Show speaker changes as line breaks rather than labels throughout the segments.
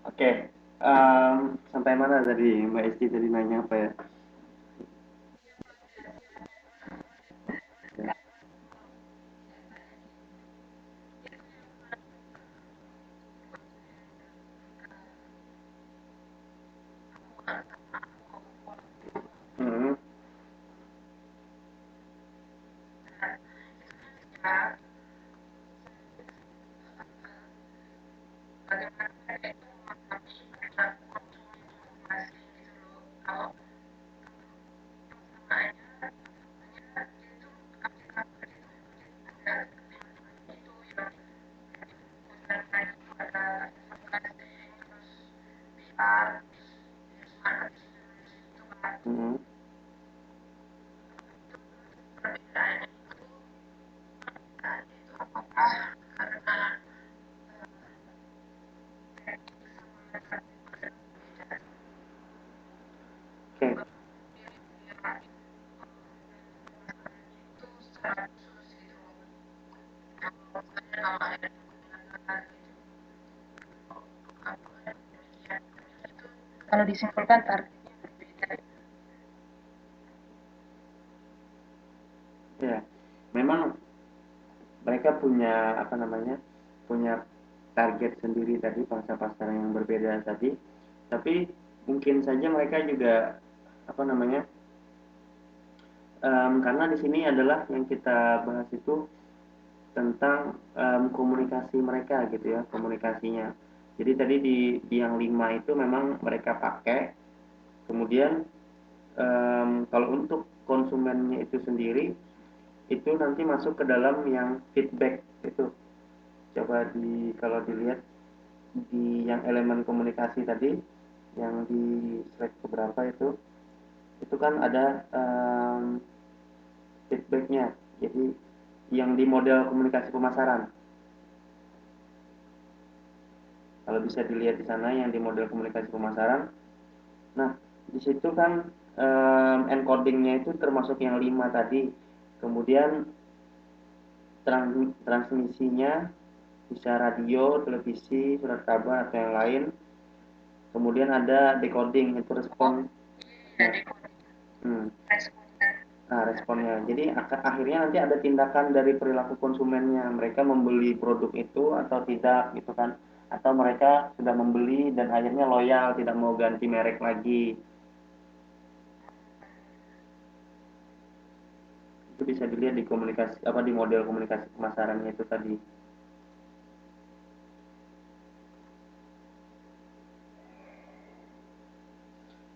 Oke, sampai mana tadi Mbak Esti tadi nanya apa ya? Hmm, hmm, oke,
Kalau disimpulkan targetnya berbeda.
ya. Memang mereka punya apa namanya? Punya target sendiri tadi, pangsa pasar yang berbeda tadi. Tapi mungkin saja mereka juga apa namanya? Karena di sini adalah yang kita bahas itu tentang komunikasi mereka gitu ya, komunikasinya. Jadi tadi di yang 5 itu memang mereka pakai. Kemudian kalau untuk konsumennya itu sendiri itu nanti masuk ke dalam yang feedback itu. Coba kalau dilihat di yang elemen komunikasi tadi yang di slide keberapa itu kan ada feedbacknya. Jadi yang di model komunikasi pemasaran. Kalau bisa dilihat di sana yang di model komunikasi pemasaran. Nah, di situ kan encodingnya itu termasuk yang 5 tadi. Kemudian transmisinya bisa radio, televisi, surat kabar atau yang lain. Kemudian ada decoding itu respon. Ya, hmm. Nah, responnya. Jadi akhirnya nanti ada tindakan dari perilaku konsumennya. Mereka membeli produk itu atau tidak gitu kan. Atau mereka sudah membeli dan akhirnya loyal, tidak mau ganti merek lagi. Itu bisa dilihat di komunikasi apa di model komunikasi pemasarannya itu tadi.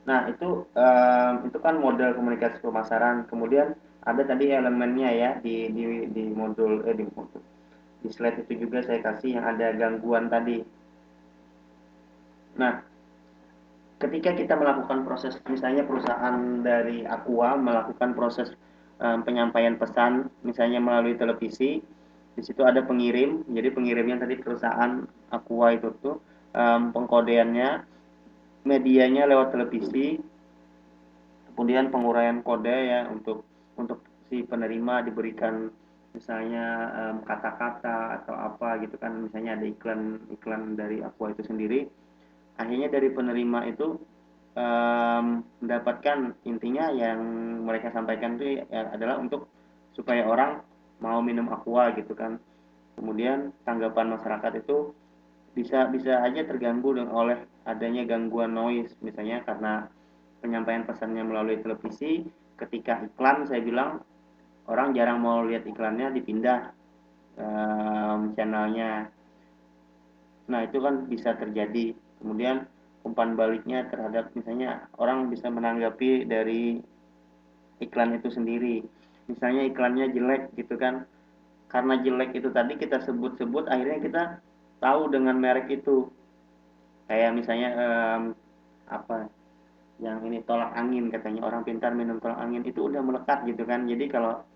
Nah, itu kan model komunikasi pemasaran. Kemudian ada tadi elemennya ya di modul di slide itu juga saya kasih yang ada gangguan tadi. Nah, ketika kita melakukan proses misalnya perusahaan dari Aqua melakukan proses penyampaian pesan misalnya melalui televisi, di situ ada pengirim. Jadi pengirimnya tadi perusahaan Aqua itu tuh pengkodeannya medianya lewat televisi, kemudian penguraian kode ya untuk si penerima diberikan misalnya kata-kata atau apa gitu kan, misalnya ada iklan iklan dari Aqua itu sendiri, akhirnya dari penerima itu mendapatkan intinya yang mereka sampaikan itu ya, adalah untuk supaya orang mau minum Aqua gitu kan. Kemudian tanggapan masyarakat itu bisa bisa aja terganggu oleh adanya gangguan noise misalnya karena penyampaian pesannya melalui televisi. Ketika iklan saya bilang orang jarang mau lihat iklannya, dipindah channelnya. Nah itu kan bisa terjadi. Kemudian umpan baliknya terhadap misalnya orang bisa menanggapi dari iklan itu sendiri, misalnya iklannya jelek gitu kan, karena jelek itu tadi kita sebut-sebut akhirnya kita tahu dengan merek itu. Kayak misalnya apa yang ini tolak angin, katanya orang pintar minum tolak angin, itu udah melekat gitu kan. Jadi kalau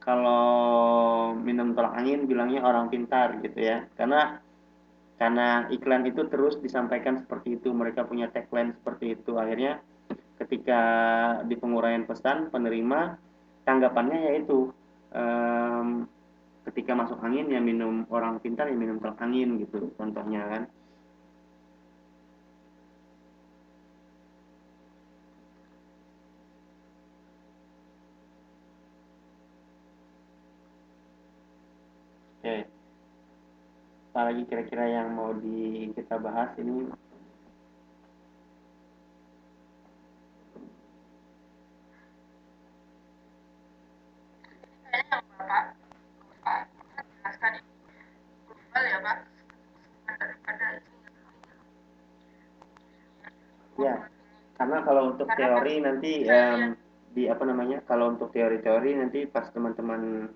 kalau minum tolak angin bilangnya orang pintar gitu ya, karena iklan itu terus disampaikan seperti itu, mereka punya tagline seperti itu, akhirnya ketika di penguraian pesan penerima tanggapannya yaitu um, ketika masuk angin ya minum orang pintar ya minum tolak angin gitu contohnya kan. apalagi kira-kira yang mau kita bahas ini?
Kayaknya yang Bapak jelaskan ini global ya Pak, daripada ini
Ya,
modul ini.
karena kalau untuk
Karena kan
teori nanti
saya lihat,
di apa namanya, kalau untuk teori-teori nanti pas teman-teman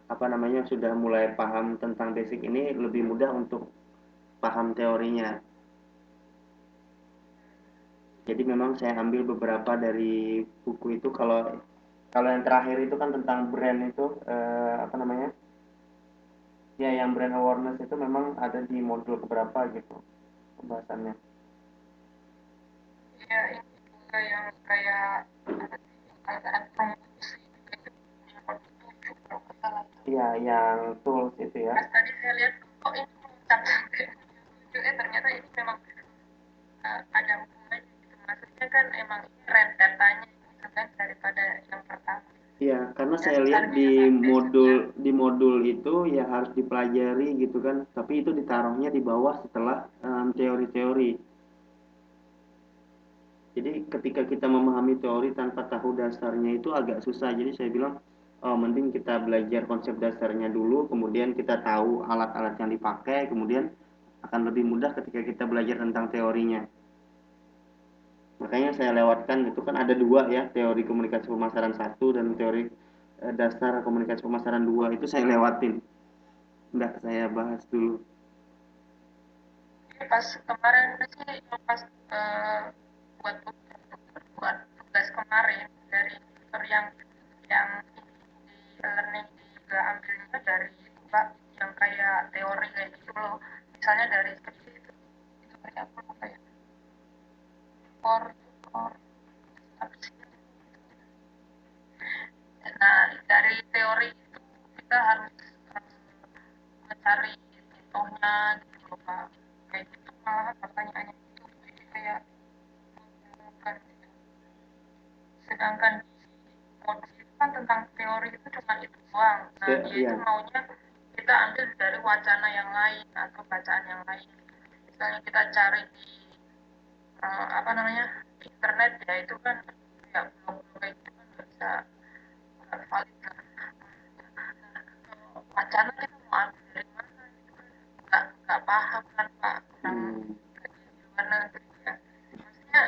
apa namanya sudah mulai paham tentang basic ini lebih mudah untuk paham teorinya. Jadi memang saya ambil beberapa dari buku itu. Kalau kalau yang terakhir itu kan tentang brand itu apa namanya? Ya, yang brand awareness itu memang ada di modul keberapa gitu pembahasannya.
ya ini juga yang kayak apa sih, alat promosi juga itu yang modul 7 kalau nggak salah itu.
Iya, yang tools itu ya.
Pas tadi saya lihat, kok ini meloncat sampai modul 7, ternyata ini memang ada hubungannya gitu. Maksudnya kan emang ini rentetannya gitu kan daripada yang pertama.
Iya, karena saya lihat
Dasarnya sama basicnya.
di modul itu ya harus dipelajari gitu kan, tapi itu ditaruhnya di bawah setelah teori-teori. Jadi ketika kita memahami teori tanpa tahu dasarnya itu agak susah. Jadi saya bilang, oh, mending kita belajar konsep dasarnya dulu, kemudian kita tahu alat-alat yang dipakai, kemudian akan lebih mudah ketika kita belajar tentang teorinya. Makanya saya lewatkan itu kan ada dua ya, teori komunikasi pemasaran satu dan teori dasar komunikasi pemasaran dua, itu saya lewatin. Enggak saya bahas dulu.
Ini pas kemarin sih yang pas buat buat tugas kemarin dari tutor yang di learning juga ambilnya dari itu Pak, yang kayak teori kayak gitu loh. Misalnya dari itu kayak apa lupa ya, core core apa sih. Nah dari teori itu kita harus mencari contohnya gitu loh Pak, kayak gitu malah pertanyaannya itu jadi kayak membingungkan gitu. Sedangkan di modul itu kan tentang teori itu cuma itu doang. Nah dia itu
Iya.
maunya kita ambil dari wacana yang lain atau bacaan yang lain. Misalnya kita cari di apa namanya internet, ya itu kan kayak blog-blog kayak gitu kan nggak bisa, nggak valid lah. Kalau wacana kita mau ambil dari mana gitu kan nggak paham kan Pak, orang
Hmm.
kerja di luar negeri ya. Maksudnya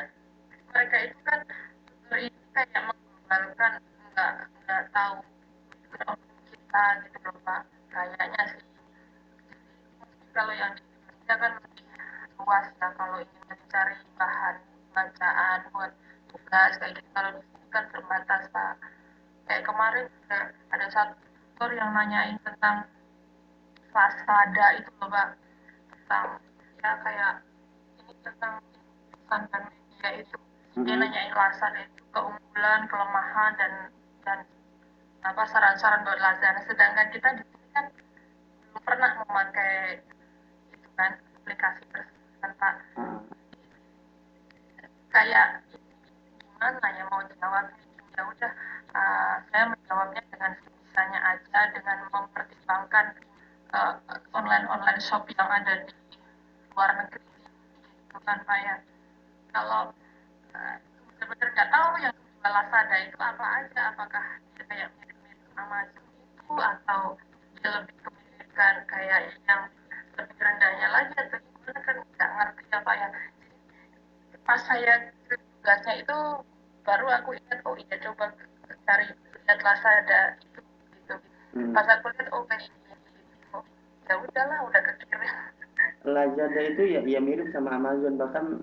mereka itu kan tutor ini kayak mengglobalkan, nggak tahu background kita gitu loh Pak, kayaknya sih. Jadi kalau yang di Indonesia kan lebih luas ya kalau ingin mencari bahan bacaan buat tugas kayak gitu. Kalau di sini kan terbatas Pak. Kayak kemarin juga ada satu tutor yang nanyain tentang Lazada itu loh Pak, tentang ya kayak ini tentang pesan dan media itu. Dia
Mm-mm.
nanyain Lazada itu keunggulan, kelemahan dan apa saran-saran buat Lazada. Sedangkan kita di sini kan belum pernah memakai itu kan aplikasi tersebut kan Pak.
Ah.
Kayak gimana ya mau jawabnya, ya udah saya menjawabnya dengan sebisanya aja dengan mempertimbangkan online online shop yang ada di luar negeri gitu kan Pak ya. Kalau benar-benar nggak tahu yang jual Lazada itu apa aja, apakah dia kayak mirip-mirip Amazon itu atau dia lebih kemiripan kayak yang lebih rendahnya lagi atau gimana kan nggak ngerti ya Pak ya. Pas saya kirim tugasnya itu baru aku ingat, oh iya coba cari lihat Lazada itu gitu.
Hmm.
Pas aku lihat oh kayak ini oh, ya udahlah udah kekirim.
Lazada itu ya, ya mirip sama Amazon, bahkan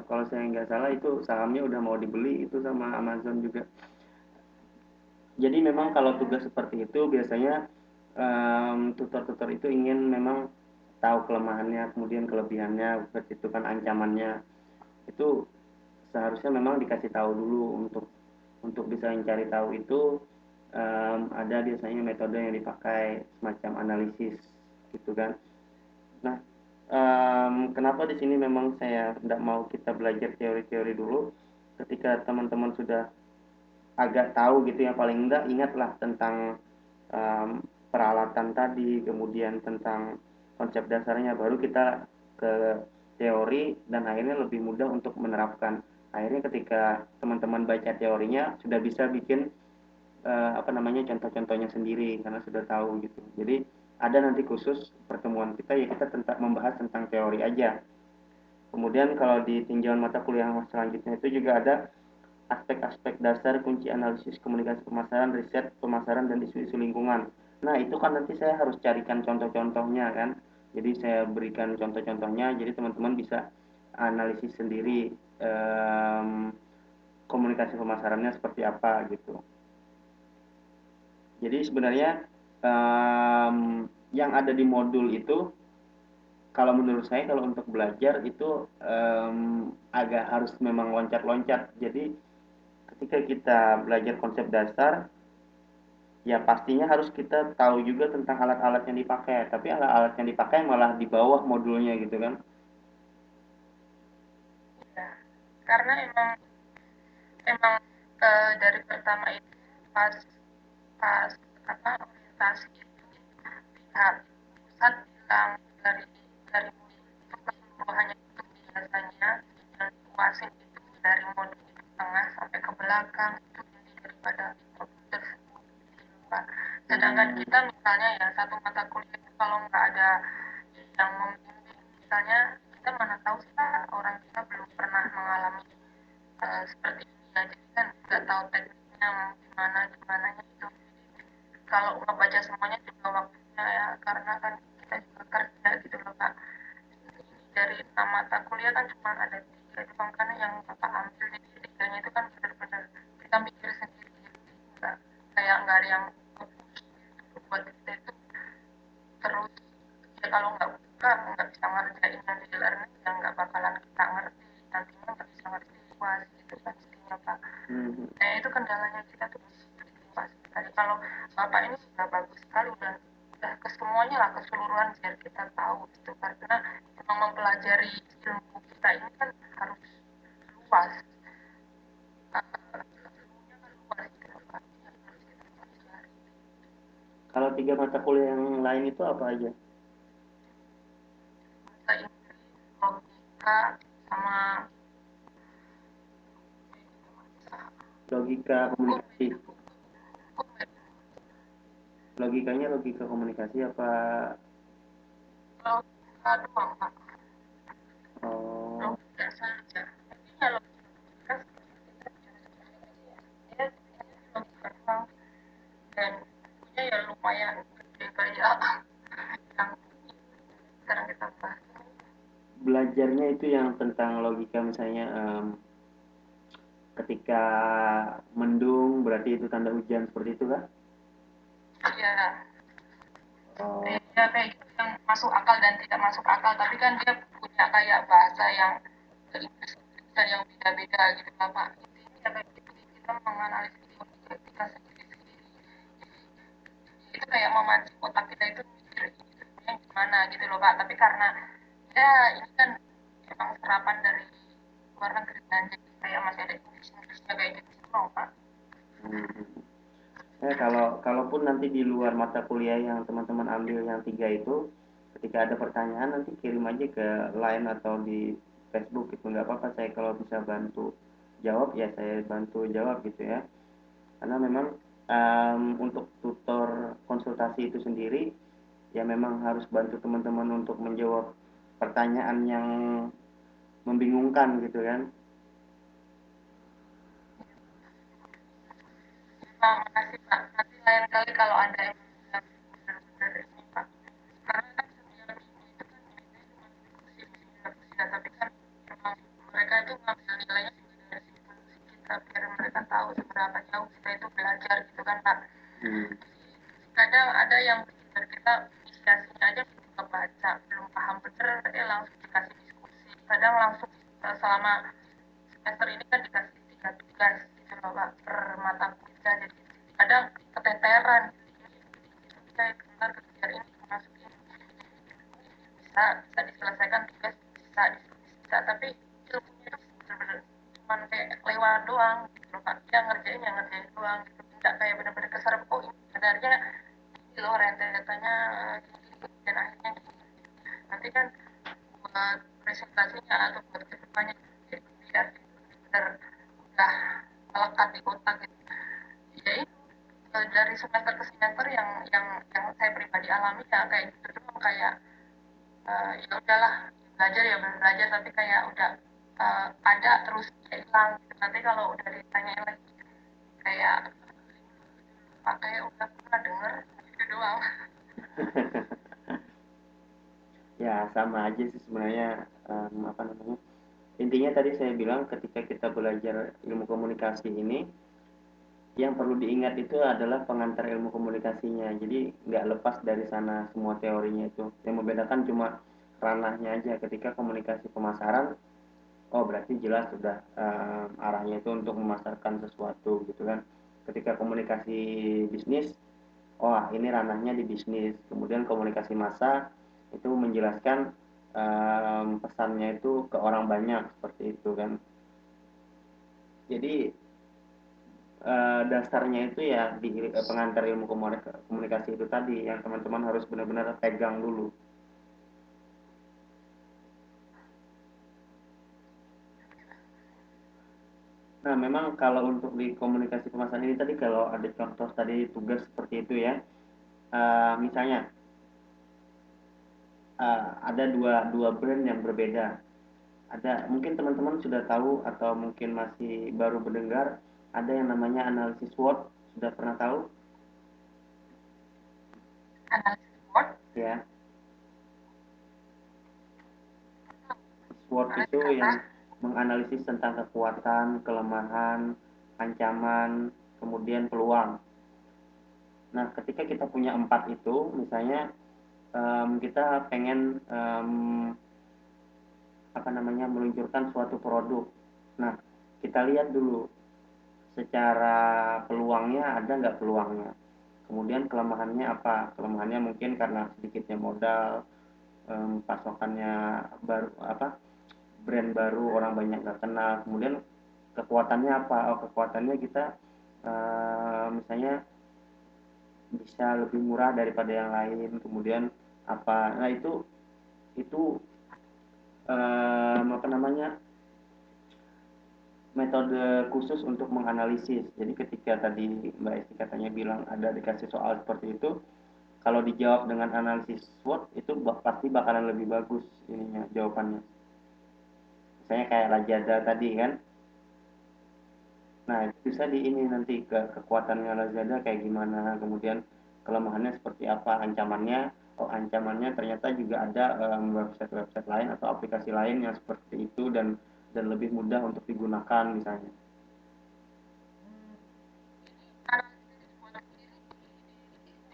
kalau saya nggak salah itu sahamnya udah mau dibeli itu sama Amazon juga. Jadi memang kalau tugas seperti itu biasanya tutor-tutor itu ingin memang tahu kelemahannya, kemudian kelebihannya, seperti itu kan ancamannya. Itu seharusnya memang dikasih tahu dulu. Untuk bisa mencari tahu itu ada biasanya metode yang dipakai semacam analisis gitu kan. Nah, kenapa di sini memang saya tidak mau kita belajar teori-teori dulu. Ketika teman-teman sudah agak tahu gitu ya, paling enggak ingatlah tentang peralatan tadi, kemudian tentang konsep dasarnya, baru kita ke teori dan akhirnya lebih mudah untuk menerapkan. Akhirnya ketika teman-teman baca teorinya sudah bisa bikin apa namanya contoh-contohnya sendiri karena sudah tahu gitu. Jadi ada nanti khusus pertemuan kita ya kita tentang membahas tentang teori aja. Kemudian kalau di tinjauan mata kuliah selanjutnya itu juga ada aspek-aspek dasar kunci analisis komunikasi pemasaran, riset pemasaran dan isu-isu lingkungan. Nah itu kan nanti saya harus carikan contoh-contohnya kan. Jadi saya berikan contoh-contohnya, jadi teman-teman bisa analisis sendiri komunikasi pemasarannya seperti apa gitu. Jadi sebenarnya yang ada di modul itu kalau menurut saya kalau untuk belajar itu agak harus memang loncat-loncat. Jadi ketika kita belajar konsep dasar, ya pastinya harus kita tahu juga tentang alat-alat yang dipakai. Tapi alat-alat yang dipakai malah di bawah modulnya gitu kan.
Ya, karena emang dari pertama itu pas pas apa orientasi itu pihak pusat bilang dari modul itu keseluruhannya itu biasanya yang puasin itu dari modul tengah sampai ke belakang itu inti daripada modul tersebut gitu Pak. Sedangkan kita misalnya ya satu mata kuliah itu kalau nggak ada yang membimbing misalnya kita mana tahu sih Pak, orang kita belum pernah mengalami seperti ini ya jadi kan nggak tahu tekniknya gimana gimana itu kalau ngebaca semuanya juga waktunya ya karena kan kita juga kerja gitu loh Pak. Ini dari 6 mata kuliah kan cuma ada 3 doang kan yang Bapak ambil jadi 3-nya itu kan benar-benar kita mikir sendiri jadi nggak kayak nggak ada yang push buat kita itu terus ya kalau nggak buka nggak bisa ngerjain yang di learning ya nggak bakalan kita ngerti nantinya nggak bisa ngerti puas gitu kan jadinya Pak. Nah itu kendalanya kita tuh pas sekali kalau Bapak ini sudah bagus sekali udah ke semuanya lah keseluruhan biar kita tahu gitu karena memang mempelajari ilmu kita ini kan harus luas ilmunya kan luas gitu loh Pak yang harus kita pelajari.
Kalau 3 mata kuliah yang lain itu apa aja?
Bahasa Inggris logika sama
Logika komunikasi.
hukum
Logikanya logika komunikasi apa?
logika doang Pak
Oh,
logika saja ini ya logika dia logika doang dan bukunya ya lumayan gede kayak yang sekarang kita bahas
belajarnya itu yang tentang logika misalnya ketika mendung berarti itu tanda hujan seperti itu kan?
ya
Oh,
ya kayak gitu yang masuk akal dan tidak masuk akal tapi kan dia punya kayak bahasa yang Inggris dan yang beda-beda gitu lah Pak intinya ya kayak gitu kita menganalisis logika kita sendiri-sendiri itu kayak memancing otak kita itu mikir ini sebenarnya gimana gitu loh Pak tapi karena ya ini kan emang serapan dari luar negeri dan jadi kayak masih ada Inggrisnya kayak gitu loh Pak.
hmm. Kalau kalaupun nanti di luar mata kuliah yang teman-teman ambil yang 3 itu, ketika ada pertanyaan nanti kirim aja ke line atau di Facebook gitu nggak apa-apa saya kalau bisa bantu jawab ya saya bantu jawab gitu ya. Karena memang untuk tutor konsultasi itu sendiri ya memang harus bantu teman-teman untuk menjawab pertanyaan yang membingungkan gitu kan.
Pak, makasih Pak. Nanti lain kali kalau ada yang benar-benar ini Pak. Karena kan setiap minggu itu kan biasanya cuma diskusi, nah, tapi kan memang mereka itu ngambil nilainya juga dari diskusi kita biar mereka tahu seberapa jauh kita itu belajar gitu kan Pak.
Hmm.
Jadi kadang ada yang bikin dari kita inisiasinya aja belum kebaca, belum paham bener, langsung dikasih diskusi. Kadang langsung selama semester ini kan dikasih 3 tugas gitu loh Pak per mata kuliah jadi kadang keteteran ini saya kelar kejar ini masukin bisa bisa diselesaikan tugas bisa diskusi bisa tapi ilmunya itu benar-benar cuma kayak lewat doang gitu loh Pak yang ngerjain doang gitu tidak kayak benar-benar keserap oh ini sebenarnya ini loh rentetannya gini, gini dan akhirnya gini buat presentasinya atau buat kedepannya gitu, biar benar udah melekat di otak gitu. Ya itu dari semester ke semester yang saya pribadi alami ya kayak gitu doang, kayak ya udahlah belajar ya belajar tapi kayak udah ada terus kayak hilang gitu. Nanti kalau udah ditanya lagi kayak pakai udah pernah denger gitu doang.
Ya sama aja sih sebenarnya, apa namanya, intinya tadi saya bilang ketika kita belajar ilmu komunikasi ini, yang perlu diingat itu adalah pengantar ilmu komunikasinya. Jadi nggak lepas dari sana semua teorinya itu. Yang membedakan cuma ranahnya aja. Ketika komunikasi pemasaran, oh berarti jelas sudah arahnya itu untuk memasarkan sesuatu gitu kan. Ketika komunikasi bisnis, oh ini ranahnya di bisnis. Kemudian komunikasi massa itu menjelaskan pesannya itu ke orang banyak seperti itu kan. Jadi dasarnya itu ya di pengantar ilmu komunikasi itu tadi yang teman-teman harus benar-benar pegang dulu. Nah, memang kalau untuk di komunikasi pemasaran ini tadi kalau ada contoh tadi tugas seperti itu ya, misalnya ada dua dua brand yang berbeda. Ada mungkin teman-teman sudah tahu atau mungkin masih baru mendengar ada yang namanya analisis SWOT. Sudah pernah tahu
Analisis word
ya? SWOT itu
analisis apa?
yang menganalisis tentang kekuatan, kelemahan, ancaman, kemudian peluang. Nah, ketika kita punya empat itu, misalnya kita pengen apa namanya meluncurkan suatu produk. Nah, kita lihat dulu secara peluangnya ada nggak peluangnya. Kemudian kelemahannya apa? Kelemahannya mungkin karena sedikitnya modal, pasokannya baru apa brand baru orang banyak nggak kenal. Kemudian kekuatannya apa? Oh kekuatannya kita misalnya bisa lebih murah daripada yang lain. Kemudian apa? Nah itu apa namanya metode khusus untuk menganalisis. Jadi ketika tadi Mbak Esti katanya bilang ada dikasih soal seperti itu, kalau dijawab dengan analisis SWOT itu pasti bakalan lebih bagus ininya jawabannya. Misalnya kayak Rajada tadi kan. Nah, itu bisa di ini nanti ke kekuatannya Lazada kayak gimana, kemudian kelemahannya seperti apa, ancamannya. Oh, ancamannya ternyata juga ada website-website lain atau aplikasi lain yang seperti itu dan lebih mudah untuk digunakan misalnya.
Analisis word sendiri ini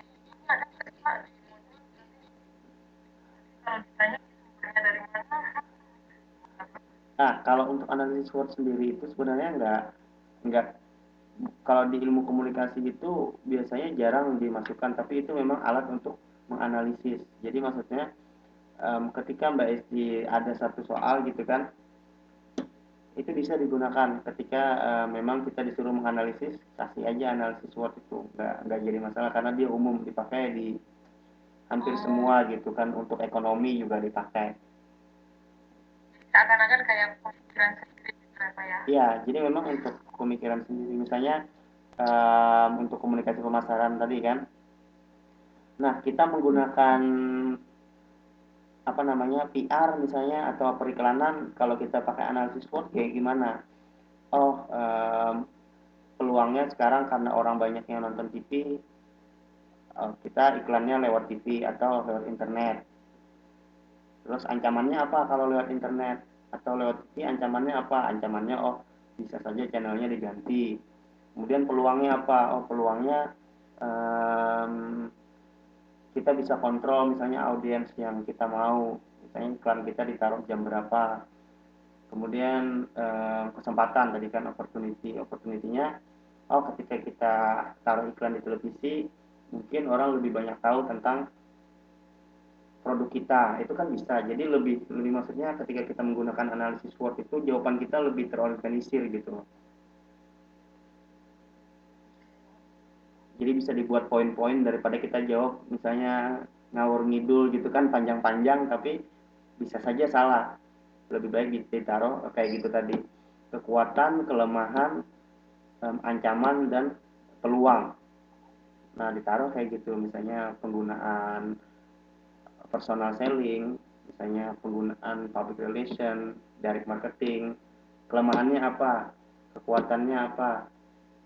ada nggak sih Pak di modul? Kalau ditanya sumbernya dari mana?
Nah, kalau untuk analisis SWOT sendiri itu sebenarnya nggak kalau di ilmu komunikasi itu biasanya jarang dimasukkan, tapi itu memang alat untuk menganalisis. Jadi maksudnya ketika Mbak Esti ada satu soal gitu kan, itu bisa digunakan ketika memang kita disuruh menganalisis, kasih aja analisis SWOT itu nggak jadi masalah karena dia umum dipakai di hampir
Oh,
semua gitu kan, untuk ekonomi juga dipakai.
seakan-akan kayak pemikiran sendiri gitu ya Pak ya.
Ya jadi memang untuk pemikiran sendiri misalnya untuk komunikasi pemasaran tadi kan, nah kita menggunakan apa namanya PR misalnya atau periklanan, kalau kita pakai analisis SWOT kayak gimana. Oh peluangnya sekarang karena orang banyak yang nonton TV, kita iklannya lewat TV atau lewat internet. Terus ancamannya apa kalau lewat internet atau lewat TV, ancamannya apa? Ancamannya oh bisa saja channelnya diganti. Kemudian peluangnya apa? Oh peluangnya um, kita bisa kontrol misalnya audiens yang kita mau. Misalnya iklan kita ditaruh jam berapa. Kemudian kesempatan tadi kan opportunity-nya, oh ketika kita taruh iklan di televisi mungkin orang lebih banyak tahu tentang produk kita, itu kan bisa. Jadi lebih lebih maksudnya ketika kita menggunakan analisis SWOT itu jawaban kita lebih terorganisir gitu. Jadi bisa dibuat poin-poin daripada kita jawab misalnya ngawur ngidul gitu kan panjang-panjang tapi bisa saja salah. Lebih baik ditaruh kayak gitu tadi, kekuatan, kelemahan, ancaman dan peluang. Nah, ditaruh kayak gitu, misalnya penggunaan personal selling, misalnya penggunaan public relation, direct marketing, kelemahannya apa, kekuatannya apa,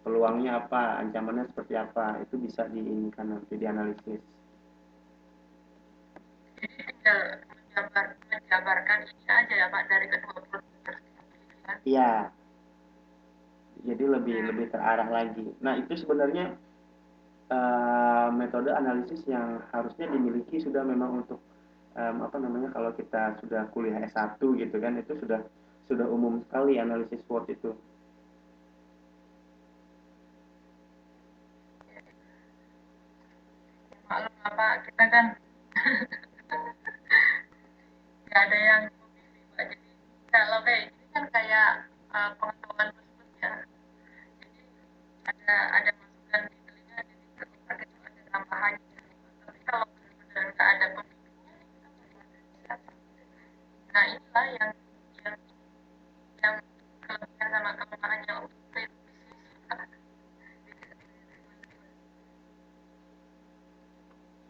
peluangnya apa, ancamannya seperti apa, itu bisa diinginkan nanti dianalisis.
Jadi tinggal menjabarkan ini aja ya Pak dari kedua produk tersebut gitu ya.
Iya, jadi lebih
Hmm.
lebih terarah lagi. Nah, itu sebenarnya metode analisis yang harusnya dimiliki sudah memang untuk apa namanya, kalau kita sudah kuliah S1 gitu kan, itu sudah umum sekali analisis SWOT itu.
Maklum Pak, kita kan nggak ada yang komisi Pak. Jadi kalau kayak gini kan kayak pengetahuan khusus ya. Jadi ada masukan di telinga, jadi ketika itu ada tambahan gitu. Tapi kalau benar-benar nggak ada pembimbingnya, kita mau gimana bisa? Nah inilah yang yang kelebihan sama kelemahannya untuk paid bisnis.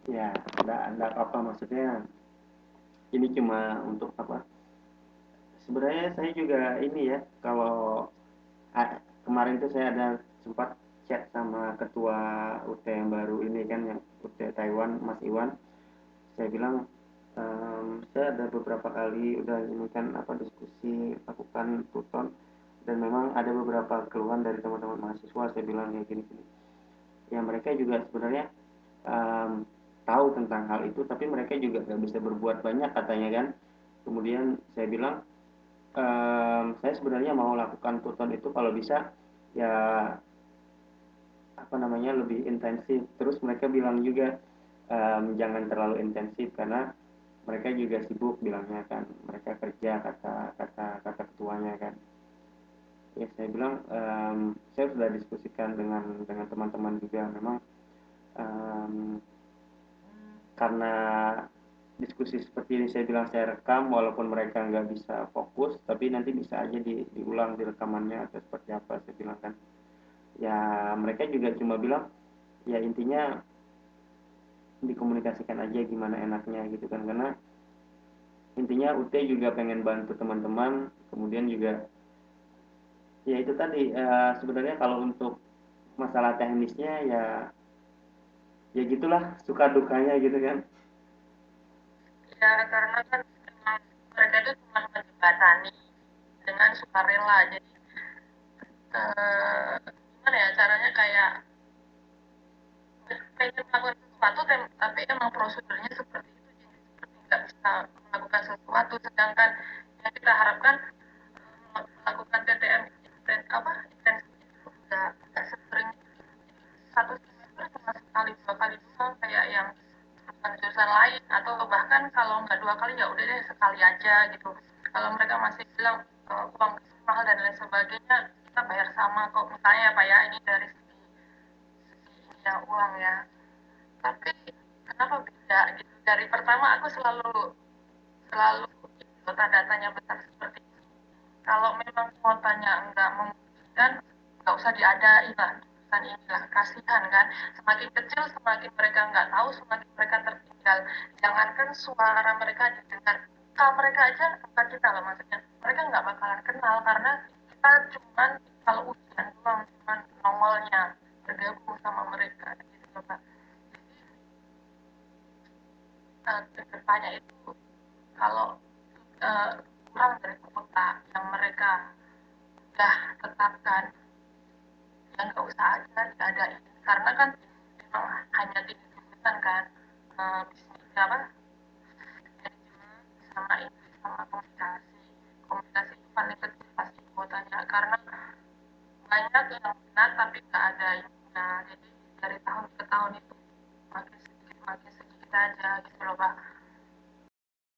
Ya, enggak apa-apa, maksudnya ini cuma untuk apa, sebenarnya saya juga ini ya, kalau kemarin itu saya ada sempat chat sama ketua UT yang baru ini kan, yang UT Taiwan, Mas Iwan. Saya bilang, saya ada beberapa kali udah ini kan apa, diskusi lakukan tuton, dan memang ada beberapa keluhan dari teman-teman mahasiswa. Saya bilang kayak gini-gini, ya mereka juga sebenarnya um, tahu tentang hal itu, tapi mereka juga nggak bisa berbuat banyak katanya kan. Kemudian saya bilang, saya sebenarnya mau lakukan tuton itu kalau bisa ya apa namanya lebih intensif. Terus mereka bilang juga, jangan terlalu intensif karena mereka juga sibuk bilangnya kan, mereka kerja, kata kata kata ketuanya kan. Ya saya bilang, saya sudah diskusikan dengan teman-teman juga, memang um, karena diskusi seperti ini saya bilang saya rekam, walaupun mereka nggak bisa fokus tapi nanti bisa aja diulang di rekamannya atau seperti apa, saya bilang kan. Ya mereka juga cuma bilang ya intinya dikomunikasikan aja gimana enaknya gitu kan, karena intinya UT juga pengen bantu teman-teman. Kemudian juga ya itu tadi, sebenarnya kalau untuk masalah teknisnya ya ya gitulah, suka dukanya gitu kan.
Ya karena kan memang mereka itu cuma menjembatani dengan sukarela. Jadi gimana ya caranya kayak pengen melakukan sesuatu tapi emang prosedurnya seperti itu, jadi seperti nggak bisa melakukan sesuatu, sedangkan yang kita harapkan melakukan TTM intensif itu nggak sering itu. Jadi satu semester cuma sekali dua kali doang kayak yang jurusan lain, atau bahkan kalau nggak dua kali ya udah deh sekali aja gitu. Kalau mereka masih bilang uang mahal dan lain sebagainya, kita bayar sama kok misalnya ya Pak ya, ini dari segi yang uang ya. Tapi kenapa beda gitu, dari pertama aku selalu selalu itu tanda tanya besar seperti ini. Kalau memang kuotanya nggak memungkinkan, nggak usah diadain lah jurusan inilah, kasihan kan, semakin kecil semakin mereka nggak tahu, semakin mereka tertinggal. Jangankan suara mereka didengar, kalau mereka aja, bukan kita loh maksudnya, mereka nggak bakalan kenal karena kita cuman kalau ujian doang, cuman nongolnya bergabung sama mereka gitu loh Pak. Kedepannya itu kalau uh, kurang dari kuota yang mereka udah tetapkan, ya nggak usah aja diadain, karena kan memang hanya tiga jurusan kan, bisnis apa, manajemen sama ini sama komunikasi. Komunikasi itu paling kecil pasti kuotanya, karena banyak yang minat tapi nggak ada ininya, jadi dari tahun ke tahun itu makin sedikit aja gitu loh Pak.